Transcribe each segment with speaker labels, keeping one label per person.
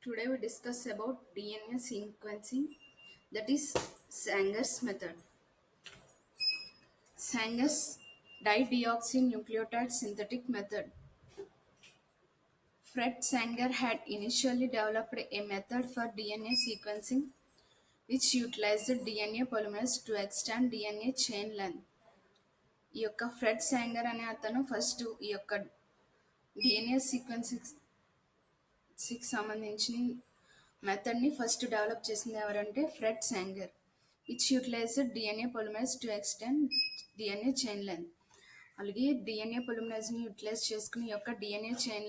Speaker 1: Today we discuss about DNA sequencing, that is Sanger's method. Sanger's dideoxynucleotide synthetic method. Fred Sanger had initially developed a method for DNA sequencing which utilized DNA polymerase to extend DNA chain length. ఈ యొక్క Fred Sanger అనే అతను first ఈ యొక్క DNA sequencing సంబంధించిన మెథడ్ని first develop చేసింది ఎవరంటే Fred Sanger. It's utilized DNA polymerase to extend DNA chain length. అలాగే డిఎన్ఏ పొలిమరేజ్ని యూటిలైజ్ చేసుకుని ఈ యొక్క డిఎన్ఏ చైన్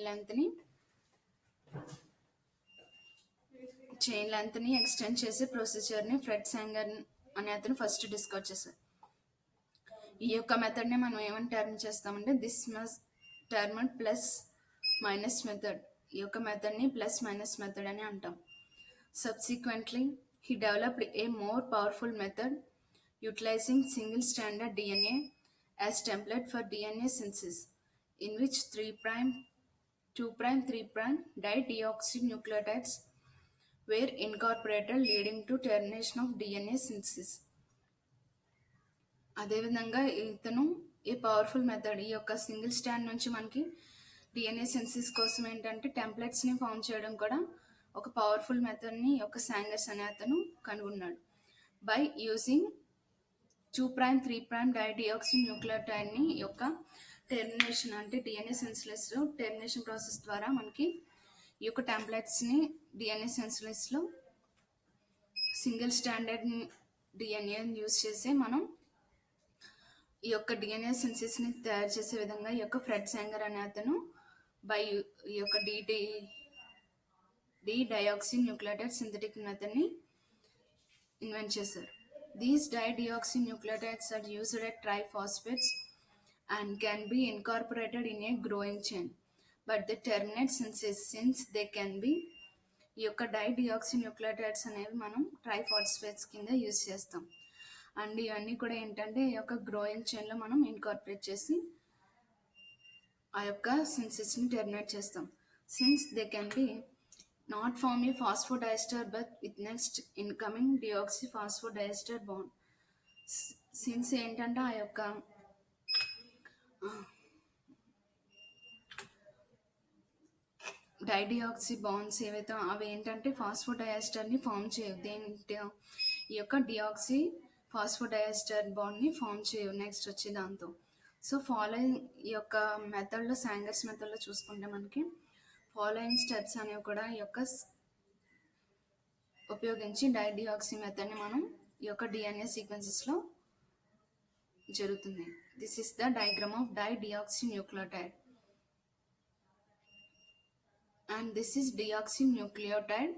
Speaker 1: లెంత్ని ఎక్స్టెండ్ చేసే ప్రొసీజర్ని ఫ్రెడ్ సాంగర్ అనే అతను ఫస్ట్ డిస్కస్ చేశారు. ఈ యొక్క మెథడ్ని మనం ఏమని టర్మ్ చేస్తామంటే this must term plus minus method. ఈ యొక్క మెథడ్ని ప్లస్ మైనస్ మెథడ్ అని అంటాం. Subsequently, he developed a more powerful method utilizing single stranded DNA as template for DNA synthesis, in which 3', 2', 3' dideoxynucleotides were incorporated, leading to termination of DNA synthesis. అదేవిధంగా ఇతను ఈ powerful method ఈ యొక్క single stand నుంచి మనకి DNA సెన్సిస్ కోసం ఏంటంటే టెంప్లెట్స్ని form చేయడం కూడా ఒక పవర్ఫుల్ మెథడ్ని యొక్క సాంగర్స్ అనే అతను కనుగొన్నాడు. బై యూజింగ్ 2', 3' డైడియాక్సిన్యూక్లియోటైడ్ని యొక్క టెర్మినేషన్ అంటే డిఎన్ఏ సెన్సిలెస్లో టెర్మినేషన్ ప్రాసెస్ ద్వారా మనకి ఈ యొక్క టెంప్లెట్స్ని డిఎన్ఏ సెన్సిలెస్లో సింగిల్ స్టాండర్డ్ డిఎన్ఏ యూజ్ చేసి మనం ఈ యొక్క డిఎన్ఏ సెన్సిస్ని తయారు చేసే విధంగా ఈ యొక్క ఫ్రెడ్ సాంగర్ అనే అతను ఈ యొక్క డయాక్సిన్యూక్లియోటైడ్ సింథటిక్ మెథడ్ని ఇన్వెంట్ చేశారు. These dideoxynucleotides are used at triphosphates and can be incorporated in a growing chain, but they terminate synthesis since they can be ఈ యొక్క డైడియాక్సిన్యూక్లియోటైడ్స్ అనేవి మనం ట్రైఫాస్ఫేట్స్ కింద యూజ్ చేస్తాం. అండ్ ఇవన్నీ కూడా ఏంటంటే ఈ యొక్క గ్రోయింగ్ చైన్లో మనం ఇన్కార్పొరేట్ చేసి ఆ యొక్క సిన్సిస్ని టెర్మినేట్ చేస్తాం. Since they can be not form a phosphodiester but with next incoming deoxy phosphodiester bond. Since ఏంటంటే ఆ యొక్క డైడియాక్సీ బాండ్స్ ఏవైతే అవి ఏంటంటే ఫాస్ఫోడైస్టర్ని ఫామ్ చేయవు. ఈ యొక్క డియాక్సీ ఫాస్ఫోడైస్టర్ బాండ్ని ఫామ్ చేయవు నెక్స్ట్ వచ్చే దాంతో. సో ఫాలోయింగ్ ఈ యొక్క మెథడ్లో సాంగర్స్ మెథడ్లో చూసుకుంటే మనకి ఫాలోయింగ్ స్టెప్స్ అనేవి కూడా ఈ యొక్క ఉపయోగించి డైడియాక్సీ మెథడ్ని మనం ఈ యొక్క డిఎన్ఏ సీక్వెన్సెస్లో జరుగుతుంది. This is the diagram of dideoxynucleotide and this is deoxynucleotide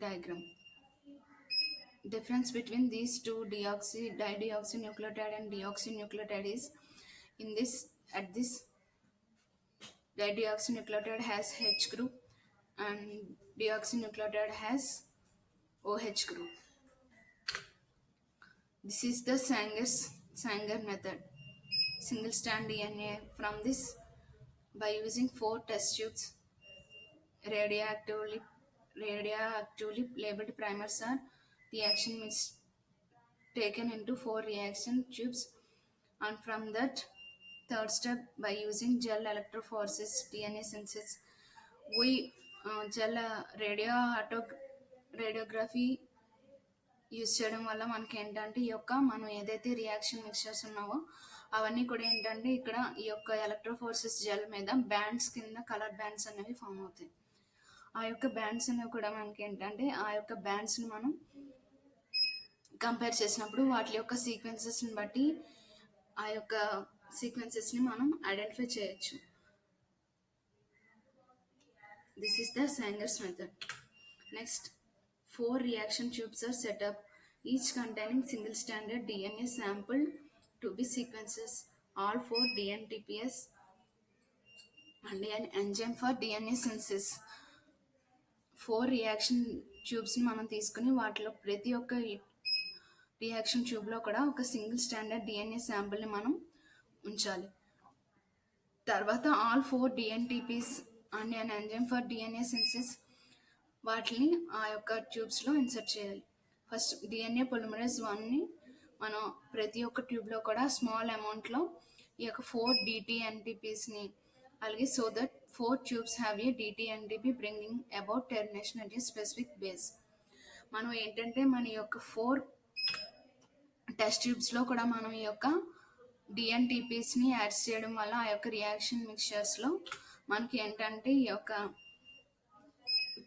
Speaker 1: diagram. Difference between these two dideoxynucleotide and deoxynucleotide is at this dideoxynucleotide has H group and deoxynucleotide has OH group. This is the Sanger method. Single strand DNA from this by using 4 test tubes. Radioactively labeled primers are reaction mix taken into 4 reaction tubes, and from that third step by using gel electrophoresis DNA synthesis we gel radiography use చేయడం వల్ల మనకి ఏంటంటే ఈ యొక్క మనం ఏదైతే reaction mixtures ఉన్నావో అవన్నీ కూడా ఏంటంటే ఇక్కడ ఈ యొక్క ఎలక్ట్రోఫోర్సిస్ జెల్ మీద బ్యాండ్స్ కింద కలర్ బ్యాండ్స్ అనేవి ఫామ్ అవుతాయి. ఆ యొక్క బ్యాండ్స్ అనేవి కూడా మనకి ఏంటంటే ఆ యొక్క బ్యాండ్స్ని మనం కంపేర్ చేసినప్పుడు వాటి యొక్క సీక్వెన్సెస్ని బట్టి ఆ యొక్క సీక్వెన్సెస్ని మనం ఐడెంటిఫై చేయొచ్చు. This is the Sanger's method. Next 4 reaction tubes are set up, each containing single stranded DNA sample to be sequences. All 4 DNTPs and an enzyme for DNA synthesis. 4 reaction tubes ని మనం తీసుకుని వాటిలో ప్రతి ఒక్క reaction ట్యూబ్లో కూడా ఒక single standard DNA శాంపుల్ని మనం ఉంచాలి. తర్వాత all 4 DNTPs and an enzyme for DNA synthesis వాటిని ఆ యొక్క ట్యూబ్స్లో ఇన్సర్ట్ చేయాలి. ఫస్ట్ డిఎన్ఏ పొలిమరేజ్ 1ని మనం ప్రతి ఒక్క ట్యూబ్లో కూడా స్మాల్ అమౌంట్లో ఈ యొక్క 4 DTNTPsని అలాగే so that 4 tubes have a DTNTP bringing about termination at a specific base. మనం ఏంటంటే మన యొక్క 4 టెస్ట్ ట్యూబ్స్లో కూడా మనం ఈ యొక్క డిఎన్టీపీస్ని యాడ్ చేయడం వల్ల ఆ యొక్క రియాక్షన్ మిక్చర్స్లో మనకి ఏంటంటే ఈ యొక్క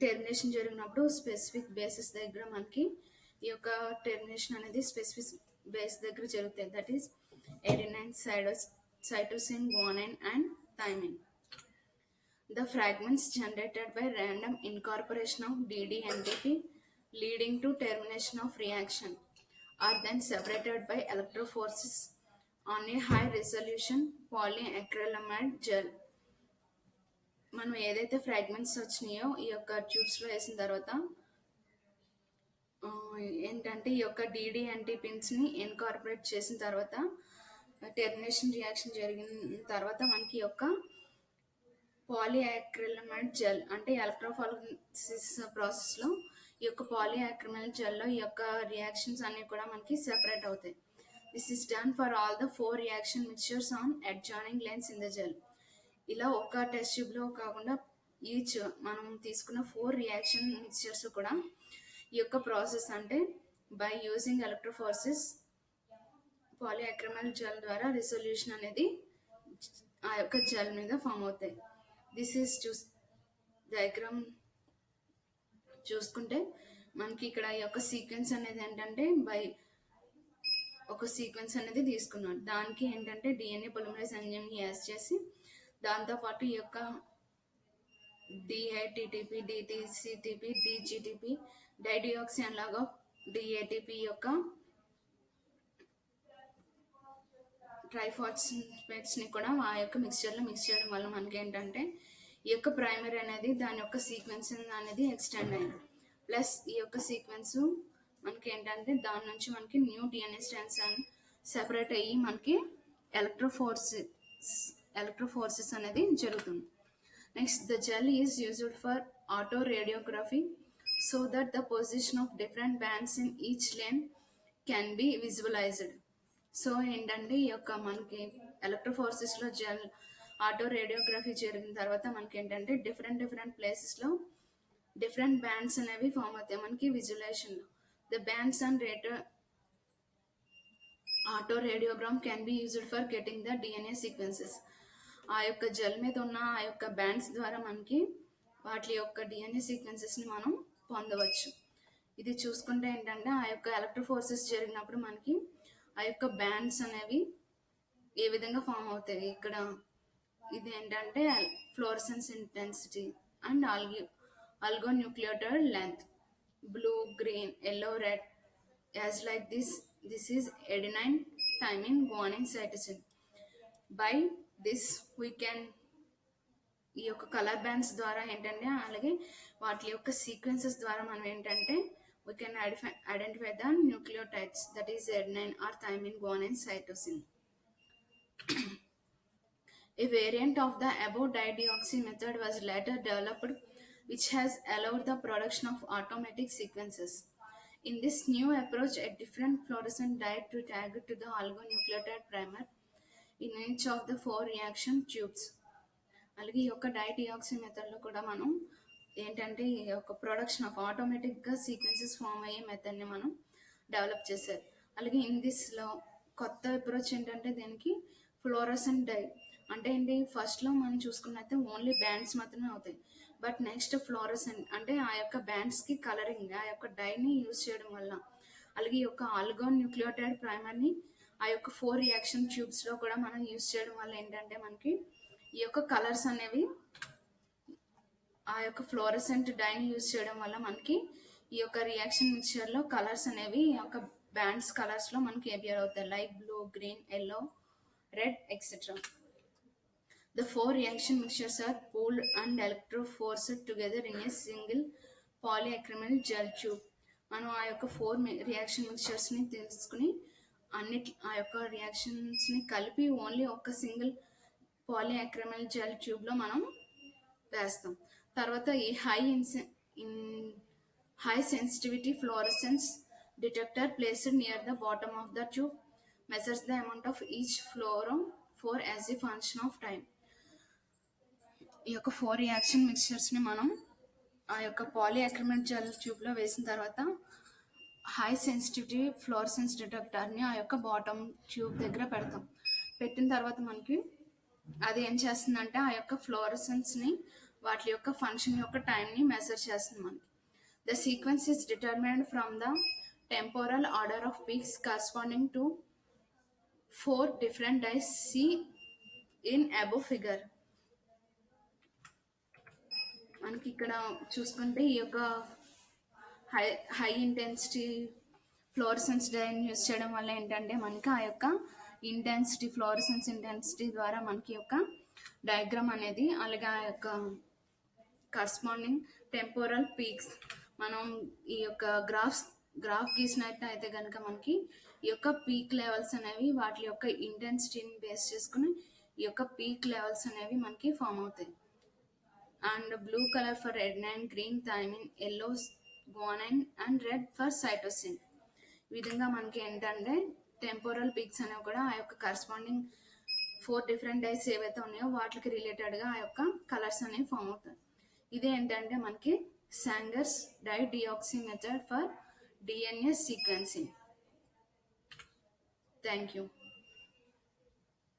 Speaker 1: టెర్మినేషన్ జరిగినప్పుడు స్పెసిఫిక్ బేసిస్ దగ్గర మనకి ఈ యొక్క టెర్మినేషన్ అనేది స్పెసిఫిక్ బేస్ దగ్గర జరుగుతాయి. That is adenine, cytosine, guanine and thymine. The fragments generated by random incorporation of DDNTP leading to termination of reaction are then separated by electrophoresis on a high resolution polyacrylamide gel. మనం ఏదైతే fragments వచ్చినాయో ఈ యొక్క ట్యూబ్స్లో వేసిన తర్వాత ఏంటంటే ఈ యొక్క DDNTPsని ఇన్కార్పొరేట్ చేసిన తర్వాత టెర్మినేషన్ రియాక్షన్ జరిగిన తర్వాత మనకి ఈ యొక్క పాలీయాక్రిలమైడ్ జెల్ అంటే ఎలక్ట్రోఫారెసిస్ ప్రాసెస్లో ఈ యొక్క పాలీయాక్రిలమైడ్ జెల్లో ఈ యొక్క రియాక్షన్స్ అన్నీ కూడా మనకి సెపరేట్ అవుతాయి. This is done for all the 4 reaction mixtures on adjoining lines in the gel. ఇలా ఒక టెస్ట్ ట్యూబ్లో కాకుండా ఈచ్ మనం తీసుకున్న 4 రియాక్షన్ మిక్చర్స్ కూడా ఈ యొక్క ప్రాసెస్ అంటే బై యూజింగ్ ఎలక్ట్రోఫోరెసిస్ పాలీయాక్రిలమైడ్ జెల్ ద్వారా రిసొల్యూషన్ అనేది ఆ యొక్క జెల్ మీద ఫామ్ అవుతాయి. దిస్ ఈస్ డయాగ్రామ్ చూసుకుంటే మనకి ఇక్కడ ఈ యొక్క సీక్వెన్స్ అనేది ఏంటంటే ఒక సీక్వెన్స్ అనేది తీసుకున్నాడు. దానికి ఏంటంటే డిఎన్ఏ పొలిమరేజ్ ఎంజైమ్ని యాడ్ చేసి దాంతోపాటు ఈ యొక్క డిఐటిటిపి, డిటిసిటిపి, డిజిటిపి, డైడియాక్సీ అనలాగా డిఏటిపి యొక్క ట్రైఫాస్ఫేట్స్ని కూడా ఆ యొక్క మిక్స్చర్లో మిక్స్ చేయడం వల్ల మనకి ఏంటంటే ఈ యొక్క ప్రైమరీ అనేది దాని యొక్క సీక్వెన్స్ అనేది ఎక్స్టెండ్ అయింది. ప్లస్ ఈ యొక్క సీక్వెన్స్ మనకి ఏంటంటే దాని నుంచి మనకి న్యూ డిఎన్ఏ స్ట్రాండ్స్ సెపరేట్ అయ్యి మనకి ఎలక్ట్రోఫోరెసిస్ అనేది జరుగుతుంది. Next the gel is used for auto radiography so that the position of different bands in each lane can be visualised. So ఏంటంటే ఈ యొక్క మనకి ఎలక్ట్రోఫోరెసిస్లో జెల్ ఆటో రేడియోగ్రఫీ జరిగిన తర్వాత మనకి ఏంటంటే డిఫరెంట్ ప్లేసెస్లో డిఫరెంట్ బ్యాండ్స్ అనేవి ఫామ్ అవుతాయి మనకి విజువలైజేషన్లో. The bands and autoradiogram can be used for getting the DNA sequences. ఆ యొక్క జెల్ మీద ఉన్న ఆ యొక్క బ్యాండ్స్ ద్వారా మనకి వాటి యొక్క డిఎన్ఏ సీక్వెన్సెస్ని మనం పొందవచ్చు. ఇది చూసుకుంటే ఏంటంటే ఆ యొక్క ఎలక్ట్రోఫోరెసిస్ జరిగినప్పుడు మనకి ఆ యొక్క బ్యాండ్స్ అనేవి ఏ విధంగా ఫామ్ అవుతాయి. ఇక్కడ ఇది ఏంటంటే fluorescence intensity and oligonucleotide length blue, green, yellow, red as like this is adenine, thymine, guanine, cytosine. By this we can ఈ యొక్క కలర్ బ్యాండ్స్ ద్వారా ఏంటంటే అలాగే వాటి యొక్క సీక్వెన్సెస్ ద్వారా మనం ఏంటంటే we can identify the nucleotides, that is adenine or thymine, guanine, cytosine. A variant of the above dideoxy method was later developed which has allowed the production of automatic sequences. In this new approach, a different fluorescent dye to tag to the oligonucleotide primer in each of the 4 reaction tubes. అలాగే ఈ యొక్క డైడియాక్సీ మెథడ్లో కూడా మనం ఏంటంటే ఈ యొక్క production of ఆటోమేటిక్గా సీక్వెన్సెస్ ఫామ్ అయ్యే మెథడ్ని మనం డెవలప్ చేశారు. అలాగే ఇంగ్లీష్లో కొత్త అప్రోచ్ ఏంటంటే దీనికి ఫ్లోరసెంట్ డై అంటే ఏంటి, ఫస్ట్లో మనం చూసుకున్నట్లయితే ఓన్లీ బ్యాండ్స్ మాత్రమే అవుతాయి. బట్ నెక్స్ట్ ఫ్లోరసెంట్ అంటే ఆ యొక్క బ్యాండ్స్కి కలరింగ్ ఆ యొక్క డైని యూజ్ చేయడం వల్ల అలాగే ఈ యొక్క ఆల్గోన్ న్యూక్లియోటైడ్ ప్రైమర్ని ఆ యొక్క 4 రియాక్షన్ ట్యూబ్స్లో కూడా మనం యూజ్ చేయడం వల్ల ఏంటంటే మనకి ఈ యొక్క కలర్స్ అనేవి ఆ యొక్క ఫ్లోరసెంట్ డైని యూజ్ చేయడం వల్ల మనకి ఈ యొక్క రియాక్షన్ మిక్చర్లో కలర్స్ అనేవి ఈ యొక్క బ్యాండ్స్ కలర్స్లో మనకి అపియర్ అవుతాయి like blue, green, yellow, red etcetera. The 4 reaction mixtures are pooled and electrophoresed together in a single polyacrylamide gel tube. మనం ఆ యొక్క 4 రియాక్షన్ మిక్చర్స్ని తీసుకుని ఆ యొక్క రియాక్షన్స్ని కలిపి ఓన్లీ ఒక సింగిల్ పాలీయాక్రిలమైడ్ జెల్ ట్యూబ్లో మనం వేస్తాం. తర్వాత ఈ in high sensitivity fluorescence detector placed near the bottom of the tube measures the amount of each fluorophore as a function of time. ఈ యొక్క 4 రియాక్షన్ మిక్చర్స్ని మనం ఆ యొక్క పాలియాక్రిలేట్ జెల్ ట్యూబ్లో వేసిన తర్వాత హై సెన్సిటివిటీ ఫ్లోరసెన్స్ డిటెక్టర్ని ఆ యొక్క బాటమ్ ట్యూబ్ దగ్గర పెడతాం. పెట్టిన తర్వాత మనకి అది ఏం చేస్తుందంటే ఆ యొక్క ఫ్లోరసెన్స్ని వాటి యొక్క ఫంక్షన్ యొక్క టైంని మెజర్ చేస్తుంది మనకి. The sequence is determined from the temporal order of peaks corresponding to 4 different dyes see in above figure. మనకి ఇక్కడ చూసుకుంటే ఈ యొక్క హై హై ఇంటెన్సిటీ ఫ్లోరసెన్స్ డైని యూస్ చేయడం వల్ల ఏంటంటే మనకి ఆ యొక్క ఇంటెన్సిటీ ఫ్లోరసెన్స్ ఇంటెన్సిటీ ద్వారా మనకి యొక్క డయాగ్రామ్ అనేది అలాగే ఆ యొక్క కరస్పాండింగ్ టెంపోరల్ పీక్స్ మనం ఈ యొక్క గ్రాఫ్ గీసినట్టయితే కనుక మనకి ఈ యొక్క పీక్ లెవెల్స్ అనేవి వాటి యొక్క ఇంటెన్సిటీని బేస్ చేసుకుని ఈ యొక్క పీక్ లెవెల్స్ అనేవి మనకి ఫామ్ అవుతాయి. And blue colour for red green thymine, yellow guanine and red for cytosine. ఈ విధంగా మనకి ఏంటంటే టెంపోరల్ పీక్స్ అనేవి కూడా ఆ యొక్క కరస్పాండింగ్ 4 డిఫరెంట్ డైస్ ఏవైతే ఉన్నాయో వాటికి రిలేటెడ్గా ఆ యొక్క కలర్స్ అనేవి ఫామ్ అవుతాయి. ఇదే ఏంటంటే మనకి Sanger's dye deoxy method for DNA sequencing. Thank you.